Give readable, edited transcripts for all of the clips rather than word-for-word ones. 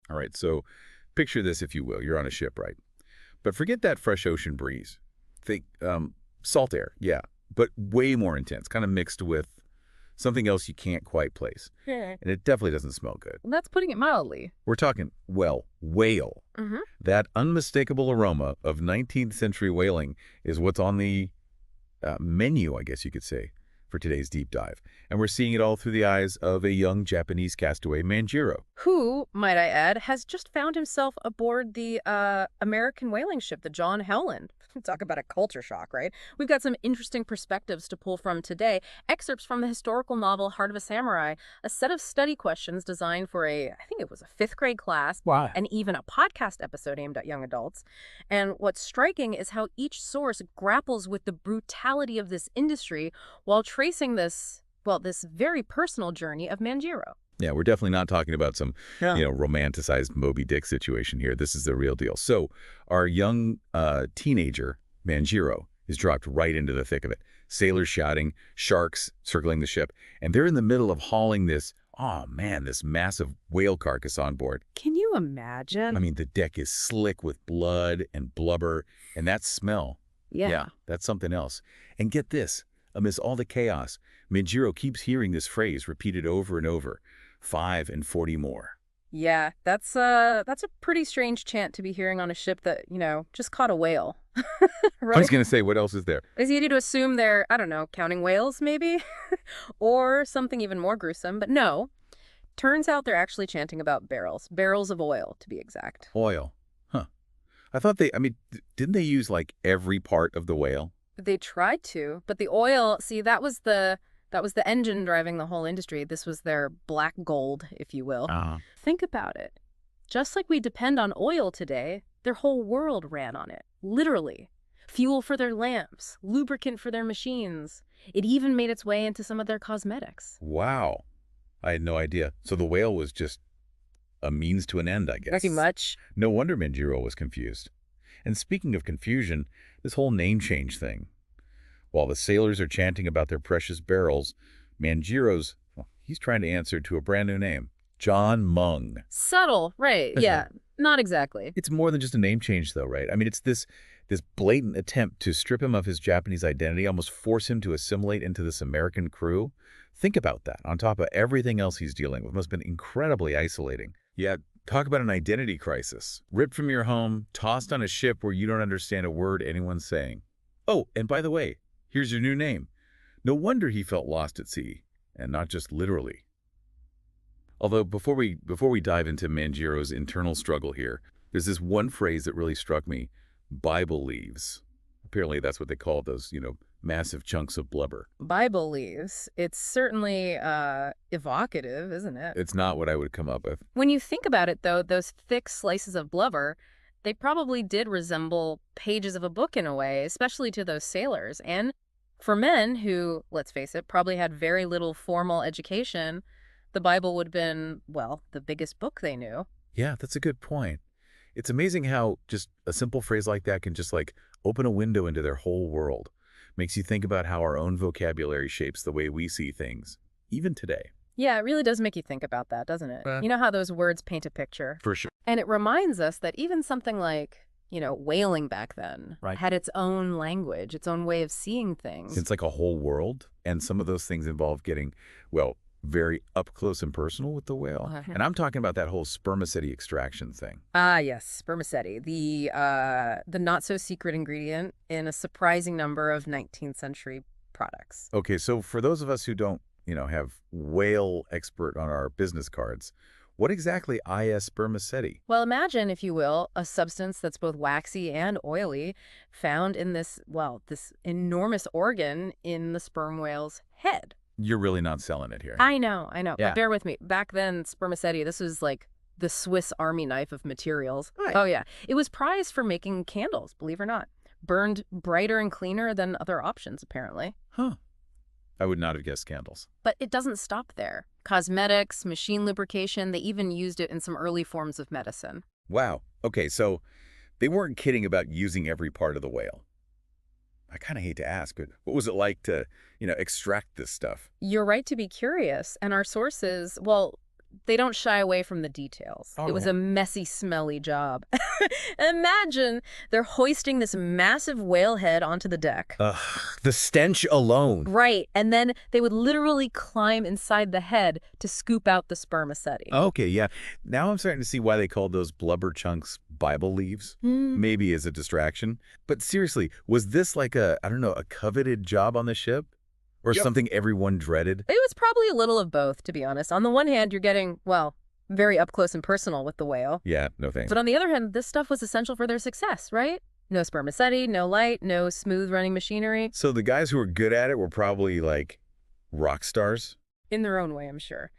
All right, so picture this, if you will. You're on a ship, right? But forget that fresh ocean breeze. Think salt air, yeah, but way more intense, kind of mixed with something else you can't quite place. Yeah. And it definitely doesn't smell good. That's putting it mildly. We're talking, well, whale. Mm-hmm. That unmistakable aroma of 19th century whaling is what's on the menu, I guess you could say, for today's deep dive. And we're seeing it all through the eyes of a young Japanese castaway, Manjiro. Who, might I add, has just found himself aboard the American whaling ship, the John Howland. Talk about a culture shock, right? We've got some interesting perspectives to pull from today. Excerpts from the historical novel Heart of a Samurai, a set of study questions designed for I think it was a 5th grade class, Wow. and even a podcast episode aimed at young adults. And what's striking is how each source grapples with the brutality of this industry while tracing this very personal journey of Manjiro. Yeah, we're definitely not talking about some, Yeah. romanticized Moby Dick situation here. This is the real deal. So our young teenager, Manjiro, is dropped right into the thick of it. Sailors shouting, sharks circling the ship, and they're in the middle of hauling this massive whale carcass on board. Can you imagine? I mean, the deck is slick with blood and blubber, and that smell, Yeah. that's something else. And get this, amidst all the chaos, Manjiro keeps hearing this phrase repeated over and over, 5 and 40 more. Yeah, that's a pretty strange chant to be hearing on a ship that, just caught a whale. I Right? was going to say, what else is there? It's easy to assume they're, I don't know, counting whales maybe? Or something even more gruesome, but no. Turns out they're actually chanting about barrels of oil, to be exact. Oil. Huh. I thought didn't they use like every part of the whale? They tried to, but the oil, see, that was the engine driving the whole industry. This was their black gold, if you will. Think about it. Just like we depend on oil today, their whole world ran on it, literally. Fuel for their lamps, lubricant for their machines. It even made its way into some of their cosmetics. Wow. I had no idea. So the whale was just a means to an end, I guess. Pretty much. No wonder Manjiro was confused. And speaking of confusion, this whole name change thing. While the sailors are chanting about their precious barrels, Manjiro's, he's trying to answer to a brand new name. John Mung. Subtle, right, yeah. Not exactly. It's more than just a name change, though, right? I mean, it's this blatant attempt to strip him of his Japanese identity, almost force him to assimilate into this American crew. Think about that, on top of everything else he's dealing with. Must have been incredibly isolating. Yeah, talk about an identity crisis. Ripped from your home, tossed on a ship where you don't understand a word anyone's saying. Oh, and by the way, here's your new name. No wonder he felt lost at sea, and not just literally. Although before we dive into Manjiro's internal struggle here, there's this one phrase that really struck me: Bible leaves. Apparently that's what they call those, massive chunks of blubber. Bible leaves. It's certainly evocative, isn't it? It's not what I would come up with. When you think about it, though, those thick slices of blubber, they probably did resemble pages of a book in a way, especially to those sailors. And for men who, let's face it, probably had very little formal education, the Bible would have been, well, the biggest book they knew. Yeah, that's a good point. It's amazing how just a simple phrase like that can just open a window into their whole world. Makes you think about how our own vocabulary shapes the way we see things, even today. Yeah, it really does make you think about that, doesn't it? You know how those words paint a picture? For sure. And it reminds us that even something like, whaling back then had its own language, its own way of seeing things. It's like a whole world, and some of those things involve getting, very up close and personal with the whale. And I'm talking about that whole spermaceti extraction thing. Ah, yes, spermaceti, the not-so-secret ingredient in a surprising number of 19th century products. Okay, so for those of us who don't, have whale expert on our business cards, what exactly is spermaceti? Well, imagine, if you will, a substance that's both waxy and oily found in this enormous organ in the sperm whale's head. You're really not selling it here. I know. Yeah. But bear with me. Back then, spermaceti, this was like the Swiss Army knife of materials. Right. Oh, yeah. It was prized for making candles, believe it or not. Burned brighter and cleaner than other options, apparently. Huh. I would not have guessed candles. But it doesn't stop there. Cosmetics, machine lubrication, they even used it in some early forms of medicine. Wow. Okay, so they weren't kidding about using every part of the whale. I kind of hate to ask, but what was it like to, extract this stuff? You're right to be curious. And our sources, well, they don't shy away from the details. Oh, it was yeah. a messy, smelly job. Imagine they're hoisting this massive whale head onto the deck. The stench alone. Right, and then they would literally climb inside the head to scoop out the spermaceti. Okay, yeah. Now I'm starting to see why they called those blubber chunks Bible leaves. Maybe as a distraction. But seriously, was this like a, I don't know, a coveted job on the ship? Or something everyone dreaded? It was probably a little of both, to be honest. On the one hand, you're getting, well, very up close and personal with the whale. Yeah, no thanks. But on the other hand, this stuff was essential for their success, right? No spermaceti, no light, no smooth running machinery. So the guys who were good at it were probably like rock stars? In their own way, I'm sure.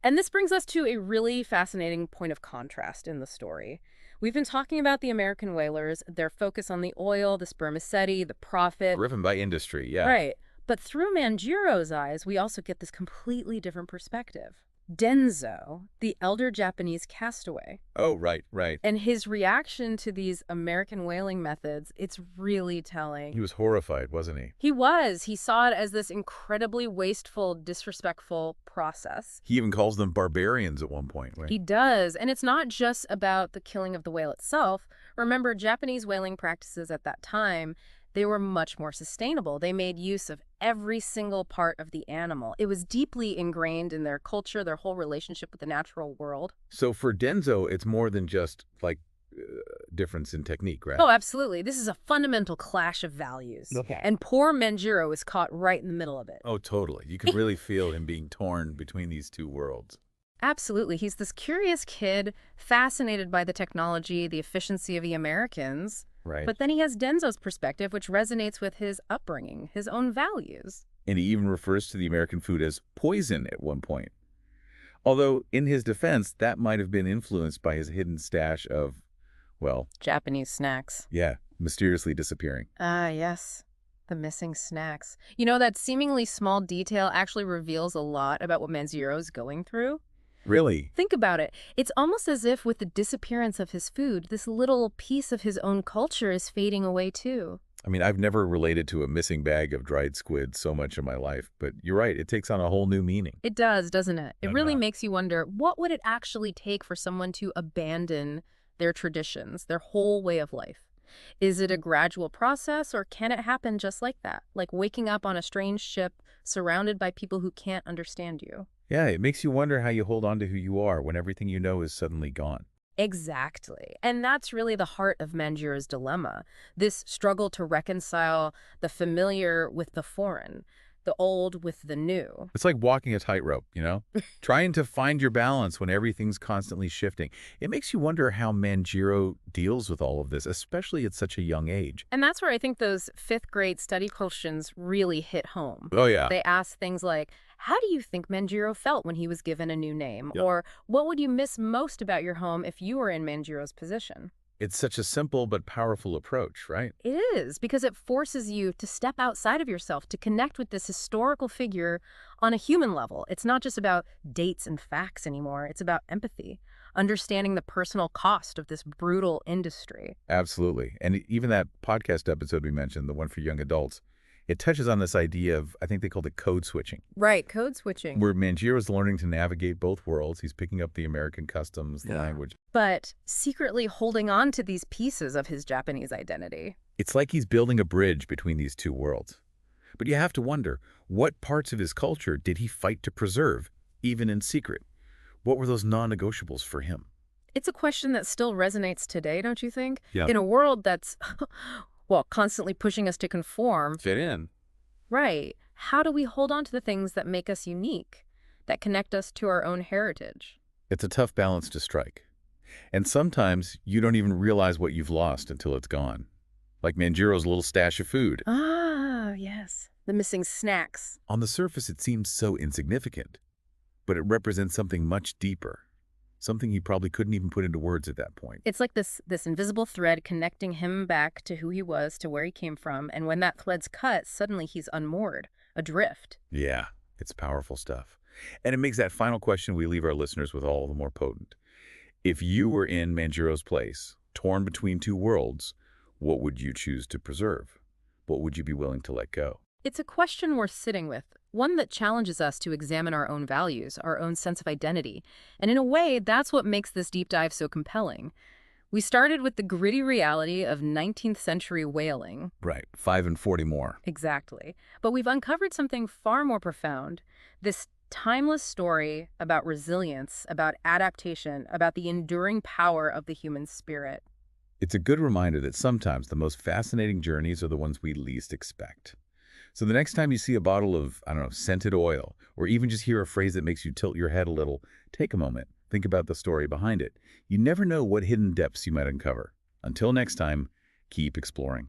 And this brings us to a really fascinating point of contrast in the story. We've been talking about the American whalers, their focus on the oil, the spermaceti, the profit. Driven by industry, yeah. Right. But through Manjiro's eyes, we also get this completely different perspective. Denzo, the elder Japanese castaway. Oh, right, right. And his reaction to these American whaling methods, it's really telling. He was horrified, wasn't he? He was. He saw it as this incredibly wasteful, disrespectful process. He even calls them barbarians at one point, right? He does. And it's not just about the killing of the whale itself. Remember, Japanese whaling practices at that time, they were much more sustainable. They made use of every single part of the animal. It was deeply ingrained in their culture, their whole relationship with the natural world. So for Denzo, it's more than just like difference in technique, right? Oh, absolutely. This is a fundamental clash of values. Okay. And poor Manjiro is caught right in the middle of it. Oh, totally. You can really feel him being torn between these two worlds. Absolutely. He's this curious kid, fascinated by the technology, the efficiency of the Americans. Right. But then he has Denzo's perspective, which resonates with his upbringing, his own values. And he even refers to the American food as poison at one point. Although, in his defense, that might have been influenced by his hidden stash of, well... Japanese snacks. Yeah, mysteriously disappearing. Ah, yes. The missing snacks. You know, that seemingly small detail actually reveals a lot about what Manjiro's going through. Really? Think about it. It's almost as if with the disappearance of his food, this little piece of his own culture is fading away too. I mean, I've never related to a missing bag of dried squid so much in my life, but you're right, it takes on a whole new meaning. It does, doesn't it? It No really doubt. makes you wonder, what would it actually take for someone to abandon their traditions, their whole way of life? Is it a gradual process, or can it happen just like that? Like waking up on a strange ship surrounded by people who can't understand you? Yeah, it makes you wonder how you hold on to who you are when everything you know is suddenly gone. Exactly. And that's really the heart of Manjiro's dilemma, this struggle to reconcile the familiar with the foreign, the old with the new. It's like walking a tightrope, you know? Trying to find your balance when everything's constantly shifting. It makes you wonder how Manjiro deals with all of this, especially at such a young age. And that's where I think those fifth grade study questions really hit home. Oh, yeah. They ask things like, how do you think Manjiro felt when he was given a new name? Yep. Or what would you miss most about your home if you were in Manjiro's position? It's such a simple but powerful approach, right? It is, because it forces you to step outside of yourself, to connect with this historical figure on a human level. It's not just about dates and facts anymore. It's about empathy, understanding the personal cost of this brutal industry. Absolutely. And even that podcast episode we mentioned, the one for young adults, it touches on this idea of, I think they called it code switching. Right, code switching. Where Manjiro's learning to navigate both worlds. He's picking up the American customs, the language. But secretly holding on to these pieces of his Japanese identity. It's like he's building a bridge between these two worlds. But you have to wonder, what parts of his culture did he fight to preserve, even in secret? What were those non-negotiables for him? It's a question that still resonates today, don't you think? Yeah. In a world that's, well, constantly pushing us to conform. Fit in. Right. How do we hold on to the things that make us unique, that connect us to our own heritage? It's a tough balance to strike. And sometimes you don't even realize what you've lost until it's gone. Like Manjiro's little stash of food. Ah, yes. The missing snacks. On the surface, it seems so insignificant, but it represents something much deeper. Something he probably couldn't even put into words at that point. It's like this invisible thread connecting him back to who he was, to where he came from. And when that thread's cut, suddenly he's unmoored, adrift. Yeah, it's powerful stuff. And it makes that final question we leave our listeners with all the more potent. If you were in Manjiro's place, torn between two worlds, what would you choose to preserve? What would you be willing to let go? It's a question worth sitting with, one that challenges us to examine our own values, our own sense of identity. And in a way, that's what makes this deep dive so compelling. We started with the gritty reality of 19th century whaling. Right, 5 and 40 more. Exactly. But we've uncovered something far more profound. This timeless story about resilience, about adaptation, about the enduring power of the human spirit. It's a good reminder that sometimes the most fascinating journeys are the ones we least expect. So the next time you see a bottle of, I don't know, scented oil, or even just hear a phrase that makes you tilt your head a little, take a moment. Think about the story behind it. You never know what hidden depths you might uncover. Until next time, keep exploring.